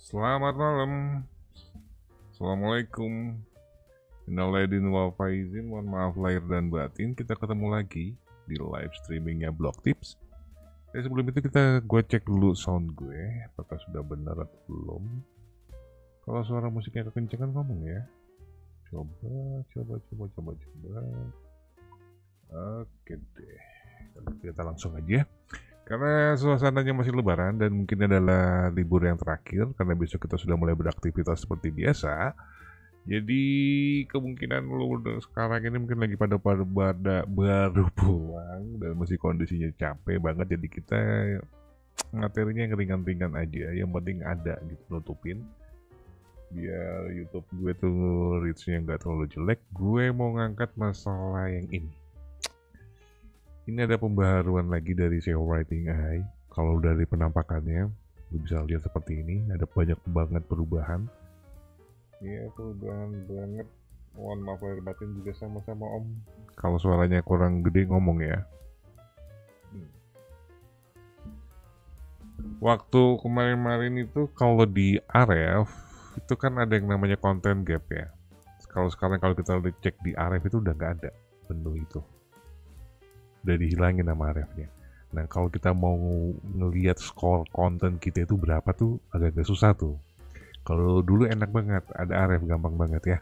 Selamat malam. Assalamualaikum. Innal aidin wal faizin. Mohon maaf lahir dan batin. Kita ketemu lagi di live streamingnya Blog Tips. Sebelum itu gue cek dulu sound gue, apakah sudah benar atau belum. Kalau suara musiknya kekencangan ngomong ya. Coba. Oke deh. Kita langsung aja. Karena suasananya masih lebaran dan mungkin adalah libur yang terakhir, karena besok kita sudah mulai beraktivitas seperti biasa. Jadi kemungkinan lu sekarang ini mungkin lagi pada baru pulang dan masih kondisinya capek banget. Jadi kita materinya yang ringan-ringan aja, yang penting ada gitu, nutupin biar YouTube gue tuh reach-nya nggak terlalu jelek. Gue mau ngangkat masalah yang ini. Ini ada pembaharuan lagi dari SEO Writing AI. Kalau dari penampakannya, lu bisa lihat seperti ini. Ada banyak banget perubahan. Iya, perubahan banget. Mohon maaf lahir batin juga sama-sama om. Kalau suaranya kurang gede ngomong ya. Waktu kemarin-kemarin itu kalau di Ahref itu kan ada yang namanya content gap ya. Kalau sekarang kalau kita cek di Ahref itu udah nggak ada menu itu. Udah dihilangin nama refnya. Nah kalau kita mau ngelihat skor konten kita itu berapa tuh agak-agak susah tuh. Kalau dulu enak banget, ada ref gampang banget ya.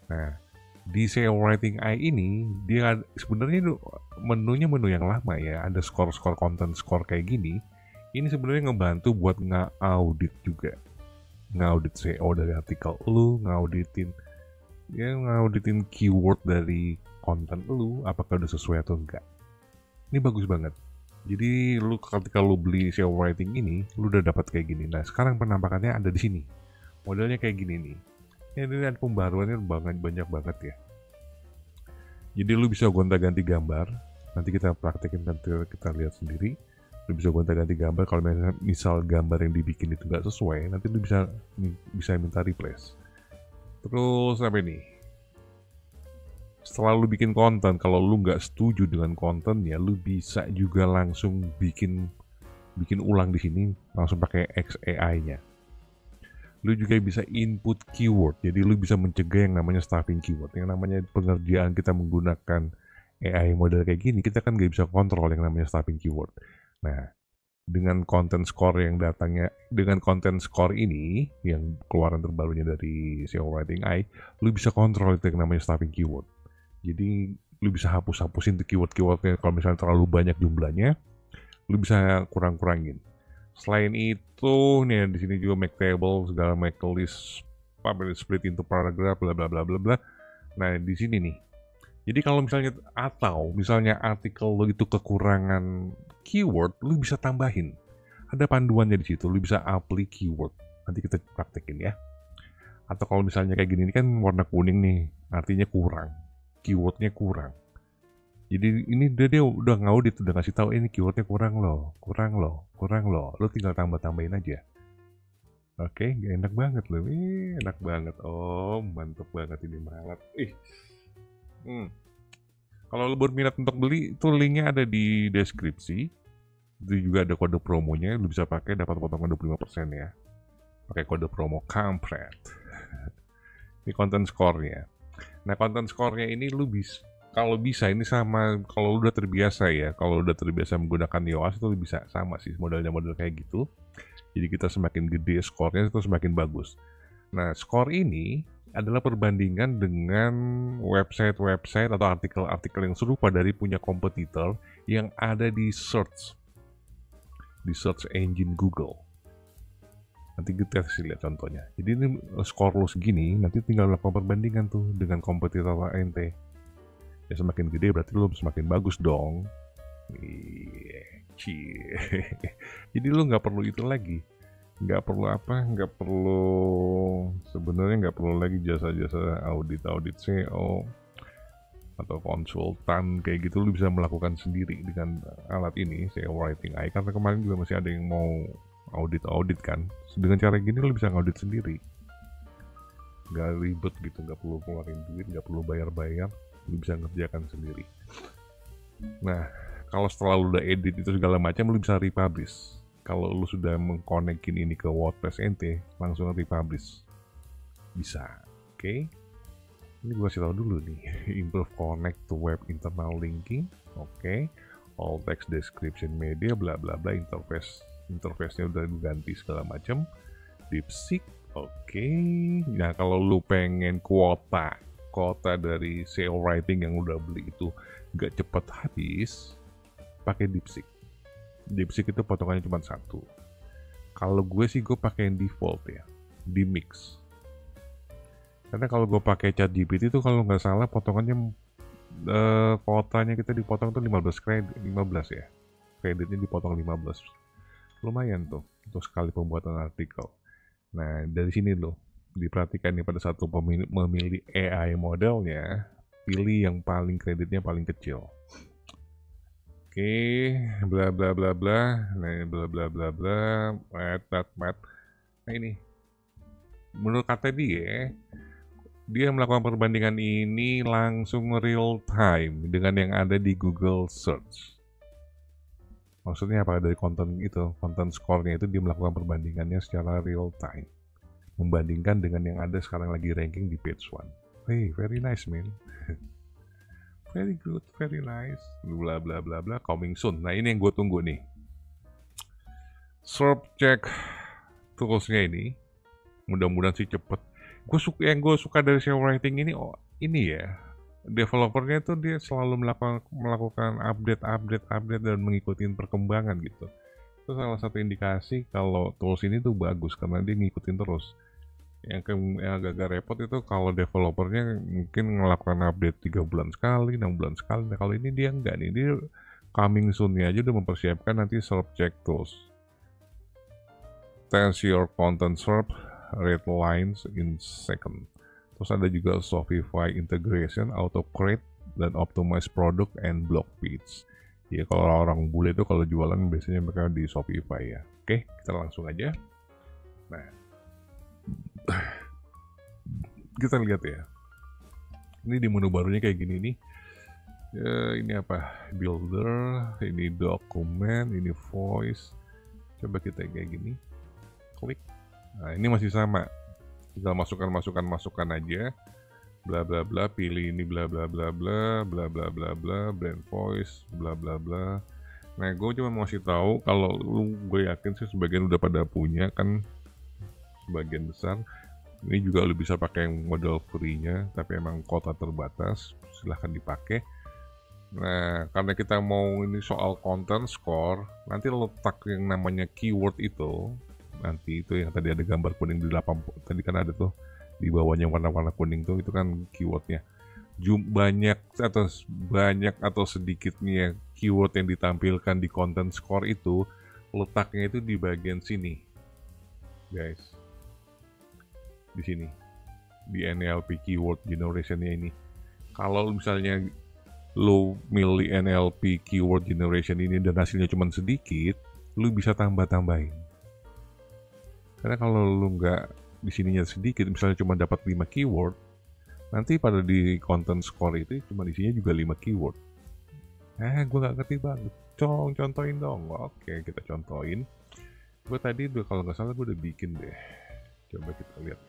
Nah di SEO Writing AI ini dia sebenarnya menunya menu yang lama ya, ada skor-skor konten skor kayak gini. Ini sebenarnya ngebantu buat ngaudit juga, ngaudit SEO dari artikel lu, ngauditin keyword dari konten lu, apakah udah sesuai atau enggak. Ini bagus banget. Jadi lu ketika lu beli SEO Writing ini, lu udah dapat kayak gini. Nah, sekarang penampakannya ada di sini. Modelnya kayak gini nih. Ini ada pembaruannya banyak banget ya. Jadi lu bisa gonta-ganti gambar. Nanti kita praktekin, nanti kita lihat sendiri. Lu bisa gonta-ganti gambar. Kalau misal gambar yang dibikin itu nggak sesuai, nanti lu bisa minta replace. Terus apa ini? Setelah lu bikin konten, kalau lu nggak setuju dengan kontennya, lu bisa juga langsung bikin ulang di sini, langsung pakai XAI-nya. Lu juga bisa input keyword, jadi lu bisa mencegah yang namanya stuffing keyword. Yang namanya pengerjaan kita menggunakan AI model kayak gini, kita kan nggak bisa kontrol yang namanya stuffing keyword. Nah, dengan content score ini, yang keluaran terbarunya dari SEO Writing AI, lu bisa kontrol itu yang namanya stuffing keyword. Jadi lu bisa hapusin keyword-keywordnya. Kalau misalnya terlalu banyak jumlahnya, lu bisa kurangin. Selain itu, nih di sini juga make table, segala make list, split into paragraph, bla bla bla bla bla. Nah di sini nih. Jadi kalau misalnya artikel lu itu kekurangan keyword, lu bisa tambahin. Ada panduannya di situ, lu bisa apply keyword. Nanti kita praktekin ya. Atau kalau misalnya kayak gini, ini kan warna kuning nih, artinya kurang. Keywordnya kurang. Jadi ini dia udah ngaudit, udah ngasih tahu ini keywordnya kurang loh. Lo tinggal tambah-tambahin aja. Oke, enak banget loh. Enak banget. Oh, mantep banget ini malat. Kalau lo berminat untuk beli, itu linknya ada di deskripsi. Itu juga ada kode promonya, lo bisa pakai, dapat potongan 25% ya. Pakai kode promo kampret. Ini konten score-nya. Nah, konten score-nya ini lu kalau bisa ini sama kalau udah terbiasa ya. Kalau udah terbiasa menggunakan iOS itu bisa sama sih model kayak gitu. Jadi kita semakin gede skornya itu semakin bagus. Nah, skor ini adalah perbandingan dengan website-website atau artikel-artikel yang serupa dari punya kompetitor yang ada di search engine Google. Nanti kita kasih lihat contohnya. Jadi ini skor lo segini, nanti tinggal lakukan perbandingan tuh dengan kompetitor ente. Ya semakin gede berarti lo semakin bagus dong. Jadi lo nggak perlu itu lagi. Sebenarnya nggak perlu lagi jasa-jasa audit SEO atau konsultan kayak gitu. Lo bisa melakukan sendiri dengan alat ini, SEO Writing AI. Karena kemarin juga masih ada yang mau audit kan. Dengan cara gini lo bisa ngaudit sendiri, nggak ribet gitu, nggak perlu keluarin duit, nggak perlu bayar, lo bisa ngerjakan sendiri. Nah, kalau setelah lo udah edit itu segala macam, lo bisa republish. kalau lu sudah mengkonekin ini ke WordPress ente, langsung republish. Bisa. Oke. Ini gue kasih tahu dulu nih. Improve connect to web internal linking. Oke. All text description media bla bla bla, interface-nya udah diganti segala macam. DeepSeek. Oke. Nah, kalau lu pengen kuota dari SEO writing yang udah beli itu gak cepet habis, pakai DeepSeek. DeepSeek itu potongannya cuma 1. Kalau gue sih gue pakai yang default ya, Demix. Karena kalau gue pakai ChatGPT itu kalau nggak salah potongannya kuotanya kita dipotong tuh 15 ya. Kreditnya dipotong 15. Lumayan tuh untuk sekali pembuatan artikel. Nah, dari sini loh diperhatikan nih, pada satu memilih AI modelnya, pilih yang paling kreditnya paling kecil. Oke, bla bla bla bla, nah bla bla bla bla, mat. Nah ini, menurut kata dia melakukan perbandingan ini langsung real time dengan yang ada di Google Search. Maksudnya apa? Dari konten score-nya itu dia melakukan perbandingannya secara real time, membandingkan dengan yang ada sekarang lagi ranking di page 1. Hey, very nice man. Very good, very nice. Bla bla bla bla, coming soon. Nah, ini yang gue tunggu nih. Serp check toolsnya ini, mudah-mudahan sih cepet. Yang gue suka dari SEO writing ini, ini ya, developernya tuh dia selalu melakukan update dan mengikuti perkembangan gitu. Itu salah satu indikasi kalau tools ini tuh bagus karena dia ngikutin terus. Yang agak-agak repot itu kalau developernya mungkin melakukan update 3 bulan sekali, 6 bulan sekali. Nah, kalau ini dia enggak nih, dia coming soon-nya aja udah mempersiapkan nanti SERP check tools. Test your content SERP rate lines in second. Terus ada juga Shopify integration, auto create dan optimize product and blog page. Ya, kalau orang bule itu kalau jualan biasanya mereka di Shopify ya. Oke, kita langsung aja. Nah, kita lihat ya. Ini di menu barunya kayak gini nih. Ini apa? Builder, ini dokumen, ini voice. Coba kita kayak gini. Klik. Nah, ini masih sama. Tinggal masukkan aja. Bla bla bla, pilih ini bla bla bla bla, bla bla bla bla, brand voice, bla bla bla. Nah, gue cuma mau kasih tahu kalau gue yakin sih sebagian udah pada punya kan, sebagian besar. Ini juga lu bisa pakai yang model free-nya, tapi emang kuota terbatas, silahkan dipakai. Nah, karena kita mau ini soal content score, nanti letak yang namanya keyword itu, nanti itu yang tadi ada gambar kuning di 80, tadi kan ada tuh di bawahnya warna-warna kuning tuh, itu kan keywordnya. Banyak atau sedikitnya keyword yang ditampilkan di content score itu, letaknya itu di bagian sini, guys. Di sini, di NLP keyword generation-nya ini. Kalau misalnya lo milih NLP keyword generation ini dan hasilnya cuma sedikit, lo bisa tambah-tambahin. Karena kalau lo nggak di sininya sedikit, misalnya cuma dapat 5 keyword, nanti pada di content score itu cuma di sini juga 5 keyword. Gue nggak ngerti banget. Contohin dong. Oke, kita contohin. Gue tadi kalau nggak salah gue udah bikin deh. Coba kita lihat.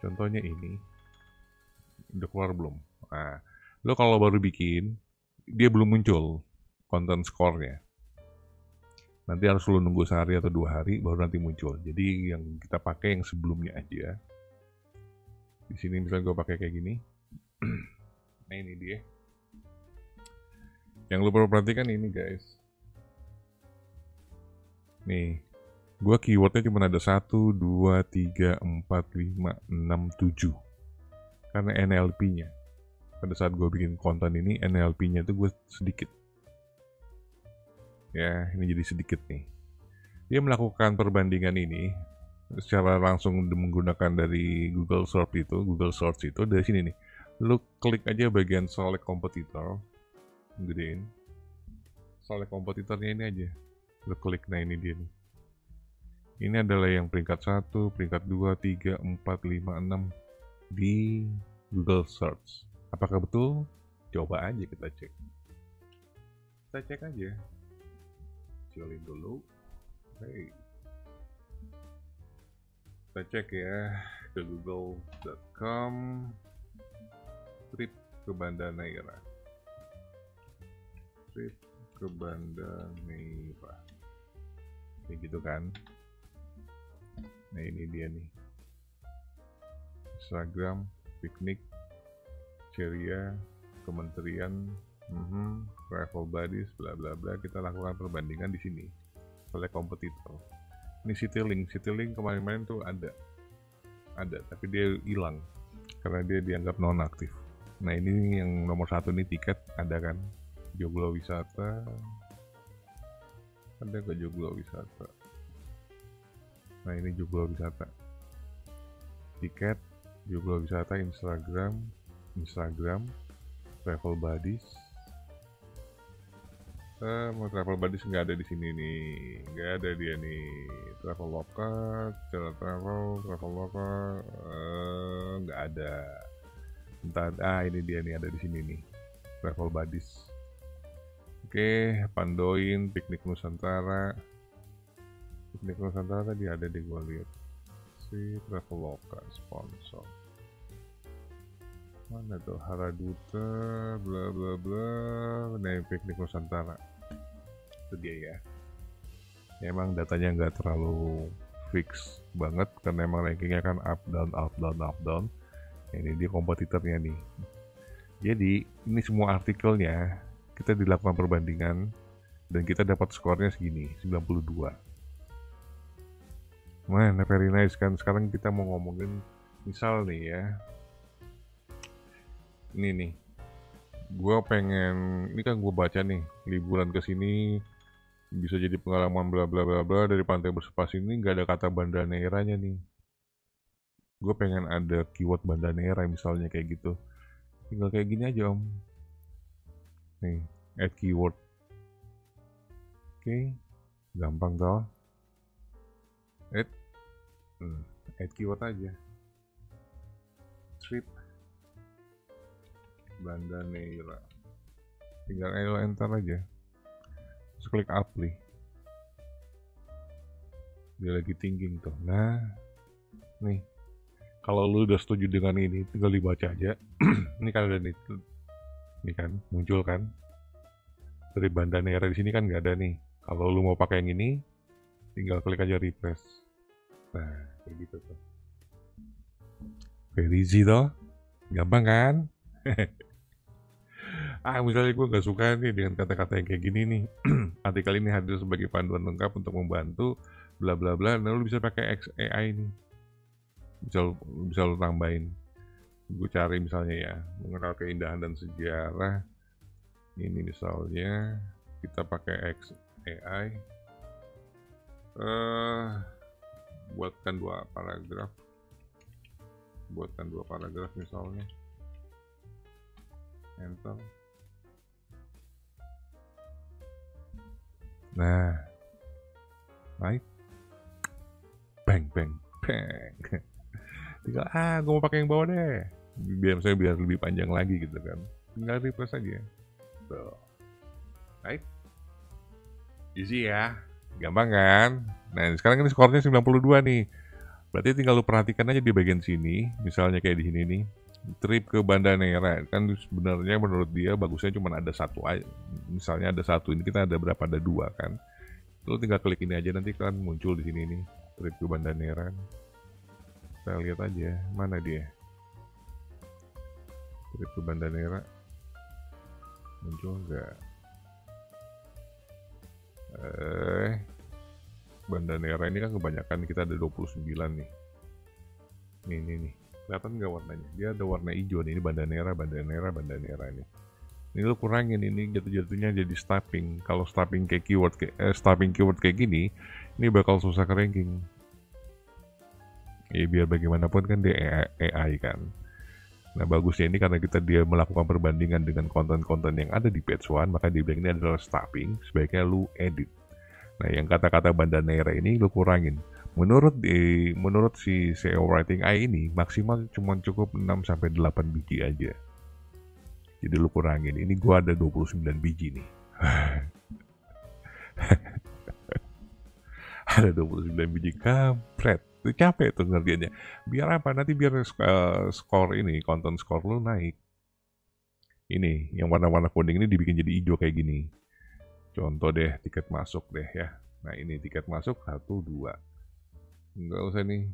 Contohnya ini, udah keluar belum? Nah, lo kalau baru bikin, dia belum muncul content score-nya. Nanti harus lo nunggu sehari atau 2 hari baru nanti muncul. Jadi yang kita pakai yang sebelumnya aja. Di sini misalnya gue pakai kayak gini. Nah, ini dia. Yang lo perlu perhatikan ini, guys. Nih. Gua keywordnya cuma ada 1, 2, 3, 4, 5, 6, 7. Karena NLP-nya. Pada saat gue bikin konten ini, NLP-nya itu gue sedikit. Ya, ini jadi sedikit nih. Dia melakukan perbandingan ini secara langsung menggunakan dari Google Search itu dari sini nih. Lu klik aja bagian select competitor, gedein. Select kompetitornya ini aja. Lu klik, nah ini dia nih. Ini adalah yang peringkat 1, peringkat 2, 3, 4, 5, 6 di Google Search. Apakah betul? Coba aja kita cek. Kita cek aja. kecilin dulu. Hey, kita cek ya ke google.com, trip ke Banda Neira, trip ke Banda Neira, kayak gitu kan. Nah ini dia nih, Instagram, piknik, ceria, kementerian, travel buddies, bla bla bla. Kita lakukan perbandingan di sini oleh kompetitor. Ini Citylink kemarin-kemarin tuh ada, tapi dia hilang karena dia dianggap non-aktif. Nah ini yang nomor 1 nih, tiket ada kan, Joglo Wisata, ada ke Joglo Wisata. Nah ini Joglo Wisata, tiket Joglo Wisata, Instagram, travel buddies. Mau travel buddies nggak ada di sini nih, nggak ada dia nih. Traveloka, Traveloka, nggak ada. Entah, ini dia nih, ada di sini nih, travel buddies. Oke, Pandoin, Piknik Nusantara tadi ada di gua lihat. Si Traveloka sponsor. Mana tuh Haraduta, bla bla bla. Nah, Piknik Nusantara. Itu dia ya. Emang datanya nggak terlalu fix banget karena emang rankingnya kan up down. Ini dia kompetitornya nih. Jadi ini semua artikelnya kita dilakukan perbandingan dan kita dapat skornya segini, 92. Mana very nice kan. Sekarang kita mau ngomongin misal nih ya. Ini nih, gue pengen, ini kan gue baca nih, liburan ke sini bisa jadi pengalaman bla bla bla bla, dari pantai berspasi ini nggak ada kata Banda Neiranya nih. Gue pengen ada keyword Banda Neira misalnya kayak gitu. Tinggal kayak gini aja om. Nih, add keyword. Oke, gampang toh. Add keyword aja. Trip Banda Neira, tinggal enter aja, terus klik apply, dia lagi thinking tuh. Nah nih, kalau lu udah setuju dengan ini tinggal dibaca aja. Ini kan ada nih, ini kan muncul kan dari Banda Neira di sini kan nggak ada nih. Kalau lu mau pakai yang ini tinggal klik aja refresh. Nah kayak gitu tuh, very easy toh, gampang kan. Misalnya gue gak suka nih dengan kata-kata yang kayak gini nih. Artikel ini hadir sebagai panduan lengkap untuk membantu bla bla bla. Nah lu bisa pakai AI nih, bisa lu tambahin. Gue cari misalnya ya, mengenal keindahan dan sejarah. Ini misalnya kita pakai AI, buatkan dua paragraf misalnya, enter. Nah, right, bang. Tinggal gue mau pakai yang bawah deh, biar lebih panjang lagi gitu kan. Tinggal refresh aja. Tuh, right, easy ya, gampang kan. Nah sekarang ini skornya 92 nih. Berarti tinggal lu perhatikan aja di bagian sini, misalnya kayak di sini nih, trip ke Banda Neira kan sebenarnya menurut dia bagusnya cuma ada satu aja. Misalnya ada satu, ini kita ada berapa, ada 2 kan. Lu tinggal klik ini aja, nanti kan muncul di sini nih, trip ke Banda Neira. Kita lihat aja mana dia, trip ke Banda Neira muncul nggak? Banda Neira ini kan kebanyakan kita ada 29 nih. Nih. Kelihatan nggak warnanya? Dia ada warna hijau nih, ini Banda Neira ini. Ini lu kurangin, ini jatuh-jatuhnya jadi stuffing. Kalau stuffing kayak keyword kayak gini, ini bakal susah ke ranking. Ya biar bagaimanapun kan dia AI kan. Nah bagusnya ini karena dia melakukan perbandingan dengan konten-konten yang ada di page 1, maka dia bilang ini adalah stuffing, sebaiknya lu edit. Nah yang kata-kata Banda Neira ini lu kurangin. Menurut si SEO Writing AI ini maksimal cuma cukup 6-8 biji aja. Jadi lu kurangin. Ini gua ada 29 biji nih. Ada 29 biji, kampret. Itu capek tuh ngerjainnya. Biar apa? Nanti biar skor ini, konten skor lu naik. Ini, yang warna-warna kuning ini dibikin jadi hijau kayak gini. Contoh deh, tiket masuk deh ya. Nah ini tiket masuk 1, 2. Nggak usah nih.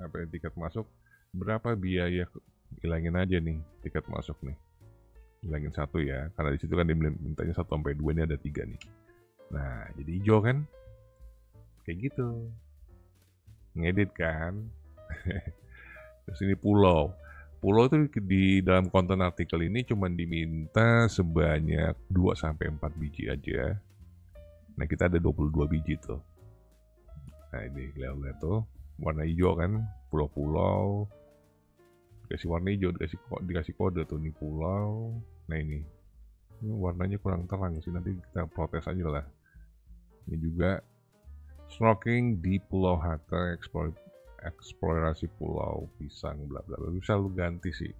Apa ya, tiket masuk. Berapa biaya? Hilangin aja nih tiket masuk nih. Hilangin 1 ya. Karena disitu kan dimintanya 1 sampai 2, ini ada 3 nih. Nah, jadi hijau kan? Kayak gitu. Ngedit kan? Terus ini pulau. Pulau itu di dalam konten artikel ini cuma diminta sebanyak 2 sampai 4 biji aja. Nah, kita ada 22 biji tuh. Nah, ini lihat tuh. Warna hijau kan, pulau-pulau. Dikasih warna hijau, dikasih kode tuh, ini pulau. Nah, ini warnanya kurang terang sih, nanti kita protes aja lah. Ini juga snorkeling di Pulau Hatta, eksplorasi pulau pisang, bla bla bla. Bisa lu ganti sih.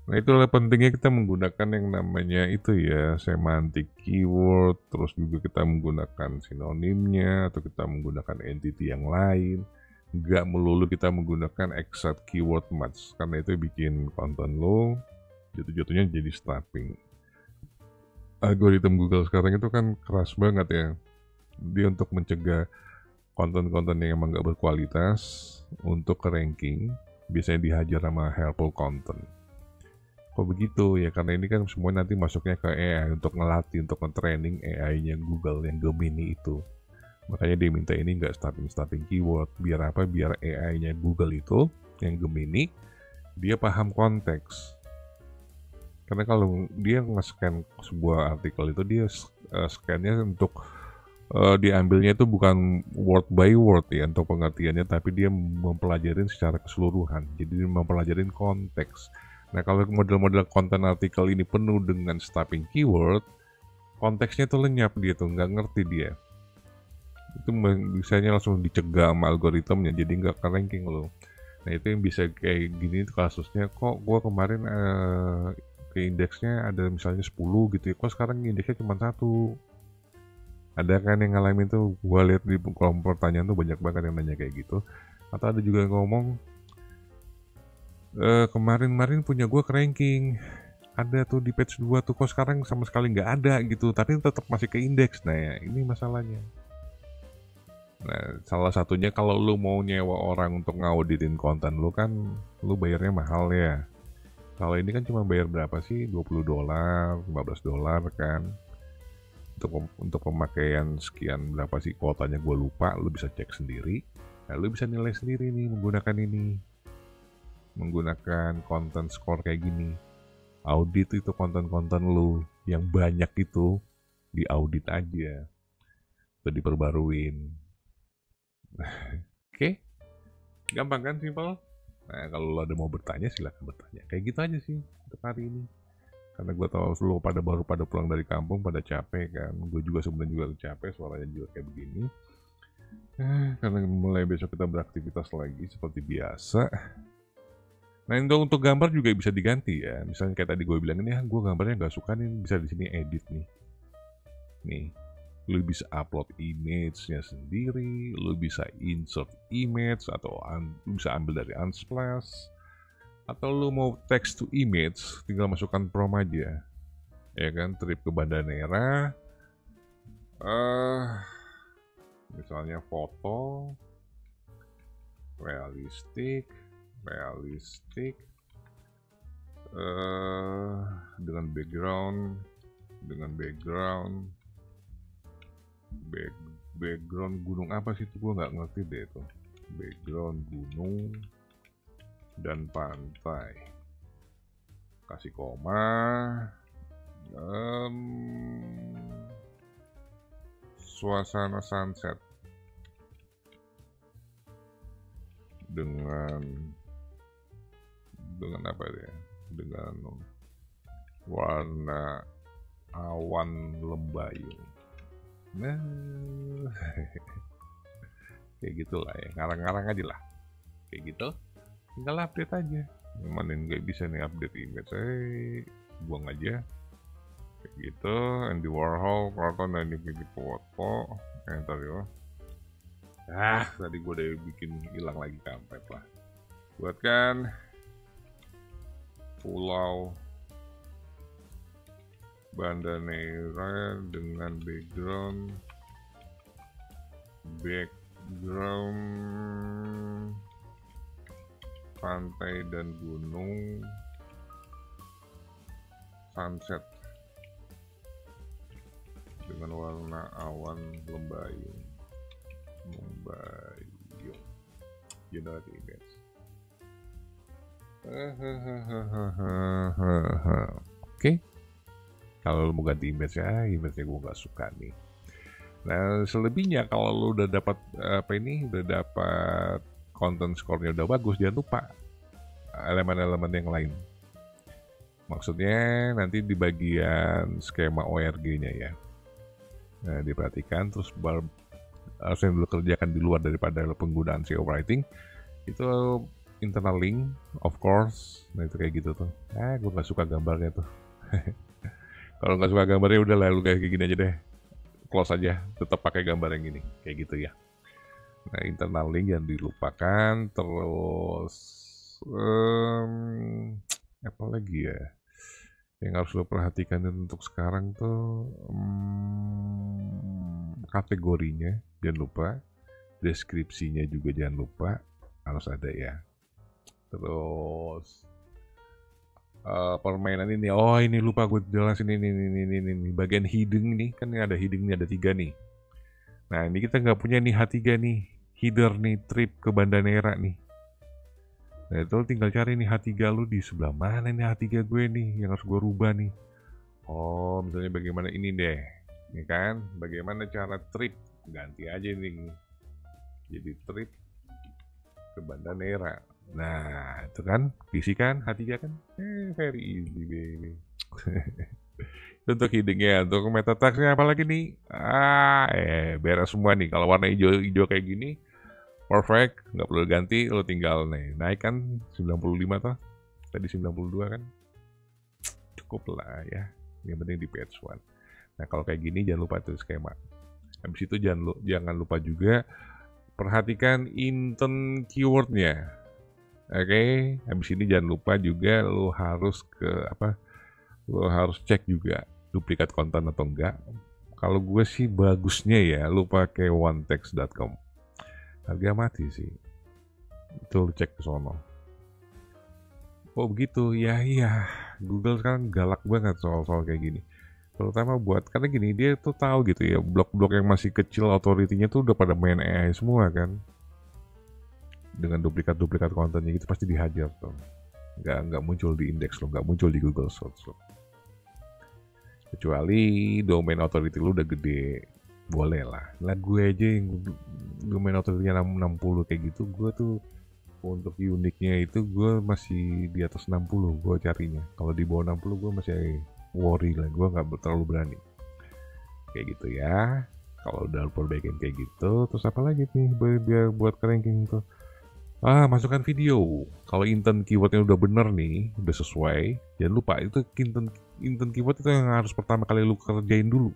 Nah, itulah pentingnya kita menggunakan yang namanya itu ya, semantic keyword, terus juga kita menggunakan sinonimnya, atau kita menggunakan entity yang lain. Nggak melulu kita menggunakan exact keyword match, karena itu bikin konten lo jatuh-jatuhnya jadi stuffing. Algoritma Google sekarang itu kan keras banget ya. Dia untuk mencegah konten-konten yang emang nggak berkualitas untuk ranking, biasanya dihajar sama helpful content. Kok begitu ya? Karena ini kan semua nanti masuknya ke AI untuk ngelatih, untuk nge-training AI-nya Google yang Gemini itu. Makanya dia minta ini nggak stuffing keyword. Biar apa? Biar AI-nya Google itu, yang Gemini, dia paham konteks. Karena kalau dia nge-scan sebuah artikel itu, dia scan-nya untuk diambilnya itu bukan word by word ya untuk pengertiannya, tapi dia mempelajarin secara keseluruhan. Jadi dia mempelajarin konteks. Nah, kalau model-model konten artikel ini penuh dengan stuffing keyword, konteksnya tuh lenyap, dia tuh nggak ngerti dia. Itu bisanya langsung dicegah sama algoritmanya, jadi nggak ke ranking loh. Nah, itu yang bisa kayak gini tuh kasusnya. Kok gua kemarin ke indeksnya ada misalnya 10 gitu ya, kok sekarang indeksnya cuma 1. Ada kan yang ngalamin tuh, gua lihat di kolom pertanyaan tuh banyak banget yang nanya kayak gitu. Atau ada juga yang ngomong, kemarin punya gue ke ranking, ada tuh di page 2 tuh, kok sekarang sama sekali nggak ada gitu, tapi tetap masih ke indeks. Nah ya, ini masalahnya. Nah, salah satunya kalau lu mau nyewa orang untuk ngauditin konten lu kan, lu bayarnya mahal ya. Kalau ini kan cuma bayar berapa sih? $20, $15 kan. Untuk pemakaian sekian berapa sih kuotanya gue lupa, lu bisa cek sendiri. Nah, lu bisa nilai sendiri nih menggunakan ini. Menggunakan konten skor kayak gini. Audit itu konten-konten lu yang banyak itu diaudit aja atau diperbaruin. Oke, gampang kan, simpel. Nah, kalau lo ada mau bertanya silahkan bertanya. Kayak gitu aja sih untuk hari ini. Karena gue tahu lo baru pada pulang dari kampung, pada capek kan. Gue juga sebenarnya juga capek, suaranya juga kayak begini. Karena mulai besok kita beraktivitas lagi seperti biasa. Nah, untuk gambar juga bisa diganti ya. Misalnya kayak tadi gue bilang ini, gue gambarnya nggak suka nih, bisa di sini edit nih. Nih, lu bisa upload image-nya sendiri, lu bisa insert image, atau lu bisa ambil dari Unsplash, atau lu mau text to image, tinggal masukkan prompt aja. Ya kan, trip ke Banda Neira, misalnya foto, realistik, dengan background gunung apa sih itu, gue nggak ngerti deh itu. Background gunung dan pantai, kasih koma, suasana sunset dengan apa ya, dengan warna awan lembayung. Nah, kayak gitulah ya, ngarang-ngarang aja lah kayak gitu, tinggal update aja. Yang mana nggak bisa nih update image, buang aja. gitu. Andy Warhol, Proton, dan ini foto. Ntar ya. Tadi gue udah bikin hilang lagi kampret lah. Buatkan pulau Banda Neira dengan background pantai dan gunung, sunset dengan warna awan lembayung. Generate image. Oke. Kalau lu mau ganti image ya gue nggak suka nih. Nah, selebihnya kalau lu udah dapat udah dapat konten skornya udah bagus, jangan lupa elemen-elemen yang lain. Maksudnya nanti di bagian skema ORG-nya ya. Nah, diperhatikan terus harus yang dulu kerjakan di luar daripada penggunaan SEO writing itu internal link, of course. Nah, itu kayak gitu tuh. Gue nggak suka gambarnya tuh. Kalau nggak suka gambarnya udah lalu kayak gini aja deh. Close aja, tetap pakai gambar yang ini, kayak gitu ya. Nah, internal link jangan dilupakan. Terus apa lagi ya yang harus lo perhatikan untuk sekarang tuh, kategorinya jangan lupa, deskripsinya juga jangan lupa harus ada ya. Terus permainan ini, ini lupa gue jelasin ini bagian hidden nih, kan ada hiddennya ada 3 nih. Nah, ini kita nggak punya nih H3 nih, header nih, trip ke Banda Neira nih. Nah, itu tinggal cari nih H3 lu di sebelah mana nih H3 gue nih yang harus gue rubah nih. Misalnya bagaimana ini deh, ya kan? Bagaimana cara trip, ganti aja nih, jadi trip ke Banda Neira. Nah, itu kan, isi kan, H3 kan, very easy baby. Untuk hidungnya, untuk meta text-nya apalagi nih? Beres semua nih. Kalau warna hijau kayak gini, perfect, nggak perlu ganti, lo tinggal naik kan 95 toh, tadi 92 kan, cukup lah ya. Yang penting di page 1. Nah, kalau kayak gini jangan lupa itu skema. Habis itu jangan lupa juga perhatikan intent keywordnya. Oke, habis ini jangan lupa juga lo harus cek juga duplikat konten atau enggak. Kalau gue sih bagusnya ya lo pakai onetext.com. Harga mati sih. Itu lo cek ke sono. Oh begitu, ya iya. Google sekarang galak banget soal kayak gini. Terutama karena gini, dia tuh tahu gitu ya, blog-blog yang masih kecil authority-nya tuh udah pada main AI semua kan. Dengan duplikat kontennya gitu pasti dihajar tuh. Nggak muncul di indeks lo, nggak muncul di Google Search lo. Kecuali domain authority lo udah gede, boleh lah. Lah gue aja yang domain authority-nya 60 kayak gitu, gue tuh untuk uniknya itu gue masih di atas 60 gue carinya. Kalau di bawah 60 gue masih worry lah, gue nggak terlalu berani. Kayak gitu ya. Kalau udah perbaikin kayak gitu, terus apa lagi nih biar buat ranking tuh? Masukkan video. Kalau intent keywordnya udah bener nih, udah sesuai, jangan lupa itu intent keyword itu yang harus pertama kali lu kerjain dulu.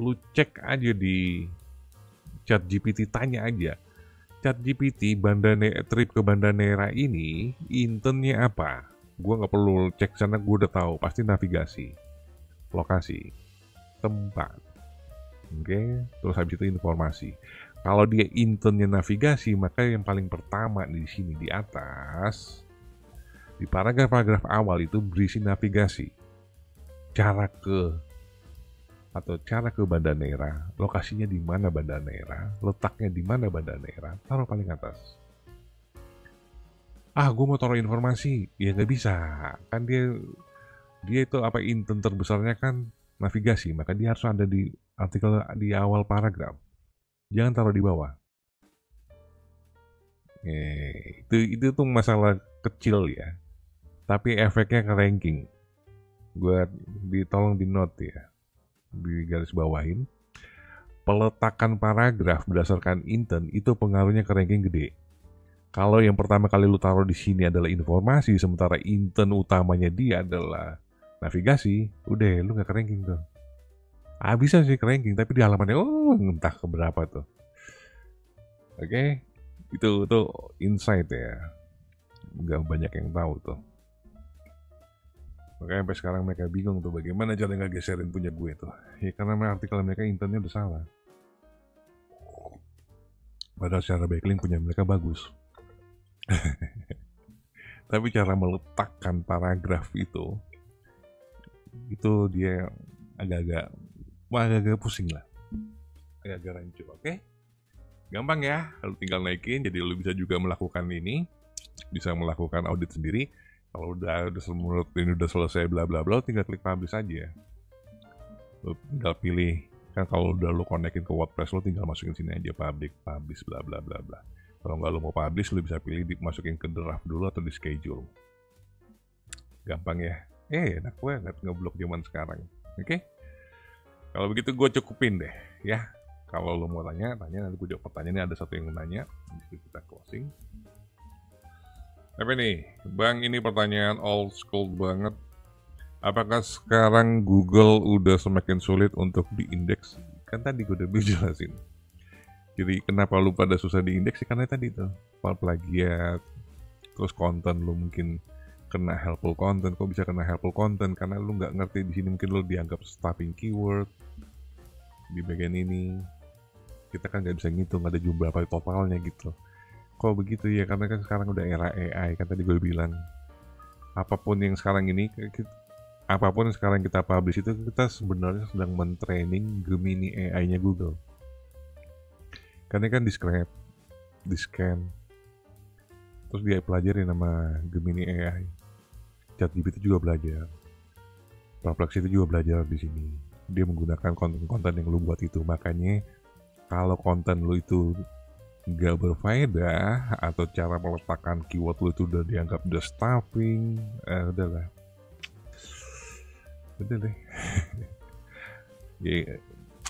Lu cek aja di ChatGPT, tanya aja. ChatGPT trip ke Banda Neira ini intentnya apa? Gua nggak perlu cek sana, gue udah tahu. Pasti navigasi, lokasi, tempat. Oke, terus habis itu informasi. Kalau dia intentnya navigasi, maka yang paling pertama di sini di atas, di paragraf awal itu berisi navigasi, cara ke Banda Neira, lokasinya di mana Banda Neira, letaknya di mana Banda Neira, taruh paling atas. Gue mau taruh informasi, ya nggak bisa, kan dia itu intent terbesarnya kan navigasi, maka dia harus ada di artikel di awal paragraf. Jangan taruh di bawah. Itu tuh masalah kecil ya. Tapi efeknya ke ranking. Tolong di note ya. Di garis bawahin. Peletakan paragraf berdasarkan intent itu pengaruhnya ke ranking gede. Kalau yang pertama kali lu taruh di sini adalah informasi, sementara intent utamanya dia adalah navigasi, udah lu nggak ke ranking tuh. Bisa sih ranking, tapi di halamannya entah keberapa tuh. Oke, itu tuh insight ya. Nggak banyak yang tahu tuh. Makanya sampai sekarang mereka bingung tuh bagaimana cara ngegeserin punya gue tuh. Ya karena artikel mereka intentnya udah salah. Padahal secara backlink punya mereka bagus. Tapi cara meletakkan paragraf itu dia agak-agak pusing lah. Agak-agak rancu, oke? Gampang ya, lu tinggal naikin, jadi lu bisa juga melakukan ini, bisa melakukan audit sendiri. Kalau menurut ini udah selesai bla bla bla, tinggal klik publish aja. Lu tinggal pilih, kan kalau udah lu konekin ke WordPress, lu tinggal masukin sini aja publish bla bla bla bla. Kalau nggak lu mau publish, lu bisa pilih masukin ke draft dulu atau di schedule. Gampang ya. Enak banget ngeblok zaman sekarang. Oke? Kalau begitu gue cukupin deh ya. Kalau lo mau tanya nanti gue jawab pertanyaan. Ini ada satu yang nanya, jadi kita closing. Tapi nih, Bang, ini pertanyaan old school banget. Apakah sekarang Google udah semakin sulit untuk diindeks? Kan tadi gue udah jelasin. Jadi kenapa lu pada susah diindeks? Karena tadi tuh plagiat, terus konten lu mungkin kena helpful content. Kok bisa kena helpful content? Karena lu nggak ngerti di sini, mungkin lu dianggap stuffing keyword di bagian ini. Kita kan nggak bisa ngitung ada jumlah apa totalnya gitu. Kok begitu ya? Karena kan sekarang udah era AI, kan tadi gue bilang apapun yang sekarang kita publish itu kita sebenarnya sedang mentraining Gemini AI-nya Google. Karena kan di scan, terus dia pelajari nama Gemini AI. ChatGPT juga belajar, Perplexity juga belajar di sini. Dia menggunakan konten-konten yang lu buat itu. Makanya kalau konten lu itu nggak berfaedah atau cara meletakkan keyword lu itu udah dianggap udah stuffing, udah deh. Ya,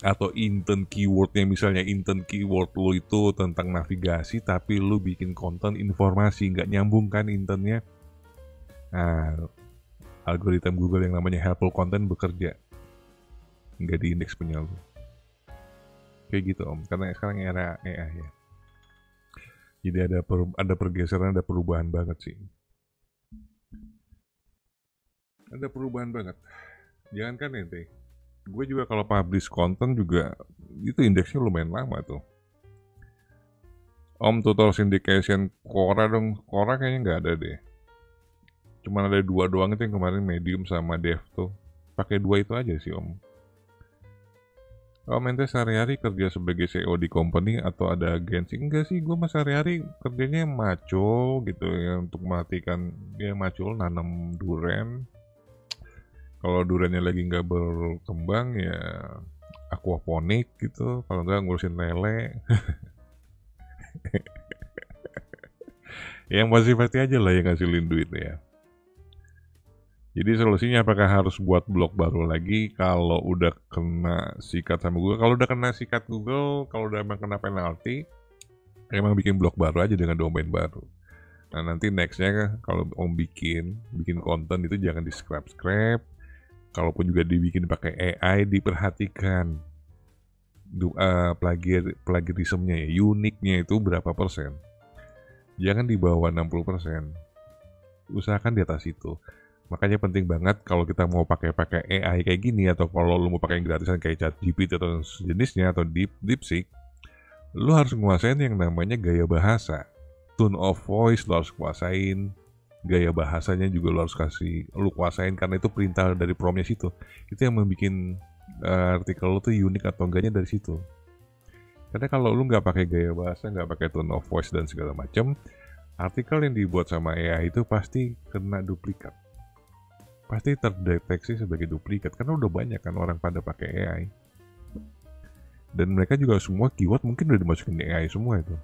atau intent keywordnya, misalnya intent keyword lu itu tentang navigasi tapi lu bikin konten informasi, nggak nyambung kan intentnya. Nah, algoritma Google yang namanya helpful content bekerja, nggak diindeks punya lu. Kayak gitu Om, karena sekarang era AI ya. Jadi ada pergeseran, ada perubahan banget sih. Ada perubahan banget. Jangan kan ente. Gue juga kalau publish konten juga itu indeksnya lumayan lama tuh. Om, total syndication Quora dong. Quora kayaknya nggak ada deh. Cuman ada 2 doang itu yang kemarin, Medium sama Dev tuh. Pakai 2 itu aja sih Om. Om, ente sehari-hari kerja sebagai CEO di company atau ada agensi? Enggak sih, gue mah sehari-hari kerjanya macul gitu ya, untuk mematikan ya macul, nanam duren. Kalau durennya lagi nggak berkembang ya aquaponik gitu, kalau nggak ngurusin lele. Yang pasti aja lah yang ngasilin duit ya. Jadi solusinya apakah harus buat blog baru lagi kalau udah kena sikat sama Google? Kalau udah kena sikat Google, kalau udah emang kena penalti, emang bikin blog baru aja dengan domain baru. Nah nanti nextnya kalau Om bikin konten itu jangan di scrap. Kalaupun juga dibikin pakai AI, diperhatikan plagiarismenya ya, uniknya itu berapa persen. Jangan di bawah 60%. Usahakan di atas itu. Makanya penting banget kalau kita mau pakai AI kayak gini, atau kalau lu mau pakai yang gratisan kayak ChatGPT atau sejenisnya atau DeepSeek, lu harus nguasain yang namanya gaya bahasa. Tone of voice lu harus kuasain, gaya bahasanya juga lu harus lu kuasain, karena itu perintah dari promnya situ. Itu yang membuat artikel lu tuh unik atau enggaknya dari situ. Karena kalau lu nggak pakai gaya bahasa, nggak pakai tone of voice dan segala macam, artikel yang dibuat sama AI itu pasti kena duplikat. Pasti terdeteksi sebagai duplikat karena udah banyak kan orang pada pakai AI. Dan mereka juga semua keyword mungkin udah dimasukin di AI semua itu.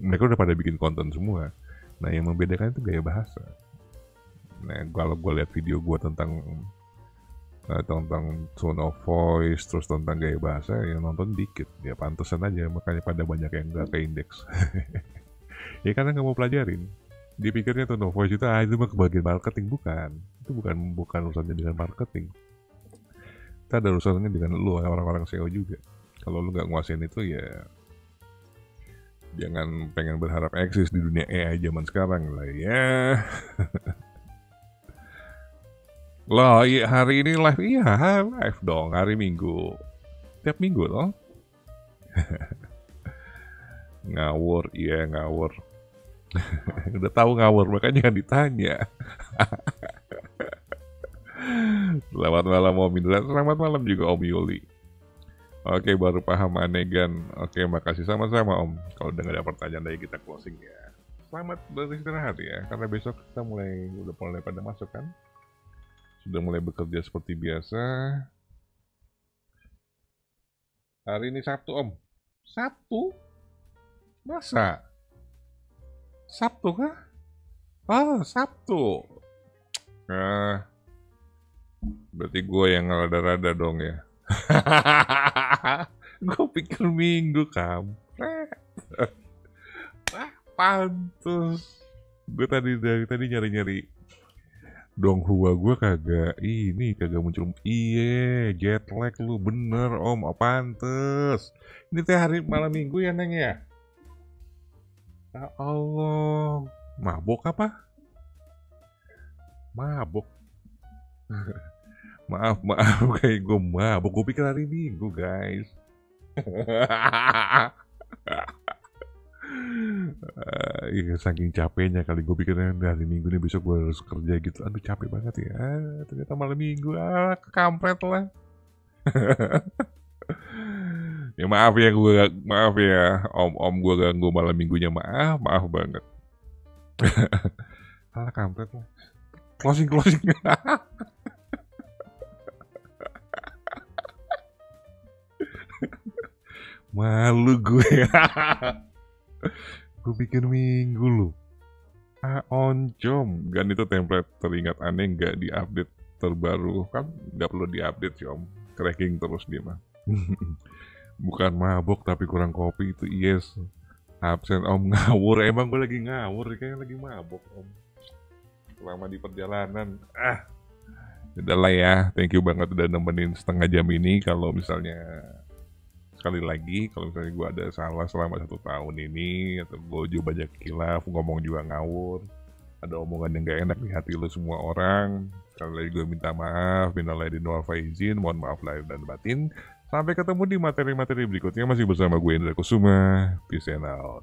Mereka udah pada bikin konten semua. Nah, yang membedakan itu gaya bahasa. Nah, kalau gue lihat video gue tentang tone of voice, terus tentang gaya bahasa, yang nonton dikit. Ya pantesan aja, makanya pada banyak yang nggak ke indeks. Ya karena nggak mau pelajarin. Dipikirnya tone of voice itu itu mah kebagian marketing. Bukan. Itu bukan urusannya dengan marketing. kita ada urusannya dengan lu orang-orang SEO juga. Kalau lu nggak nguasain itu ya jangan pengen berharap eksis di dunia AI zaman sekarang lah ya. Loh, iya, hari ini live, iya live dong, hari Minggu. Tiap minggu loh. Ngawur, iya ngawur. Udah tahu ngawur, makanya jangan ditanya. Selamat malam Om Indra, selamat malam juga Om Yuli. Oke, baru paham Anegan. Oke, makasih sama-sama Om. Kalau udah gak ada pertanyaan lagi kita closing ya. Selamat beristirahat ya, karena besok kita udah mulai pada masuk kan. Sudah mulai bekerja seperti biasa. Hari ini Sabtu Om. Sabtu? Masa? Sabtu kah? Oh, Sabtu. Nah, berarti gue yang rada-rada dong ya. Gue pikir Minggu, kampret. Wah, pantes. Gue dari tadi nyari-nyari Donghua gue kagak muncul. Iya, jet lag lu bener Om, oh, pantes. Ini teh hari malam Minggu ya Neng ya? Ya Allah, mabok apa? Mabok. maaf kayak gue mabok. Gue pikir hari Minggu guys. Iya, saking capeknya kali gue pikirnya hari Minggu nih, besok gue harus kerja gitu. Aduh capek banget ya. Ternyata malam Minggu, kampret lah. Ya maaf ya Om gue ganggu malam Minggunya, maaf banget. Kampret lah. Closing. Malu gue. Gue bikin Minggu lu. Oncom. Gan itu template teringat aneh nggak diupdate terbaru. Kan nggak perlu diupdate sih Om. Cracking terus dia mah. Bukan mabok tapi kurang kopi itu yes. Absen Om, ngawur. Emang gue lagi ngawur, kayaknya lagi mabok Om. Selama di perjalanan. Udah lah ya. Thank you banget udah nemenin setengah jam ini. Kalau misalnya sekali lagi, kalau misalnya gue ada salah selama 1 tahun ini, atau gue juga banyak kilaf, ngomong juga ngawur, ada omongan yang gak enak di hati lo semua orang, sekali lagi gue minta maaf, minal aidin wal faizin, mohon maaf lahir dan batin. Sampai ketemu di materi-materi berikutnya, masih bersama gue Indra Kusuma. Peace and out.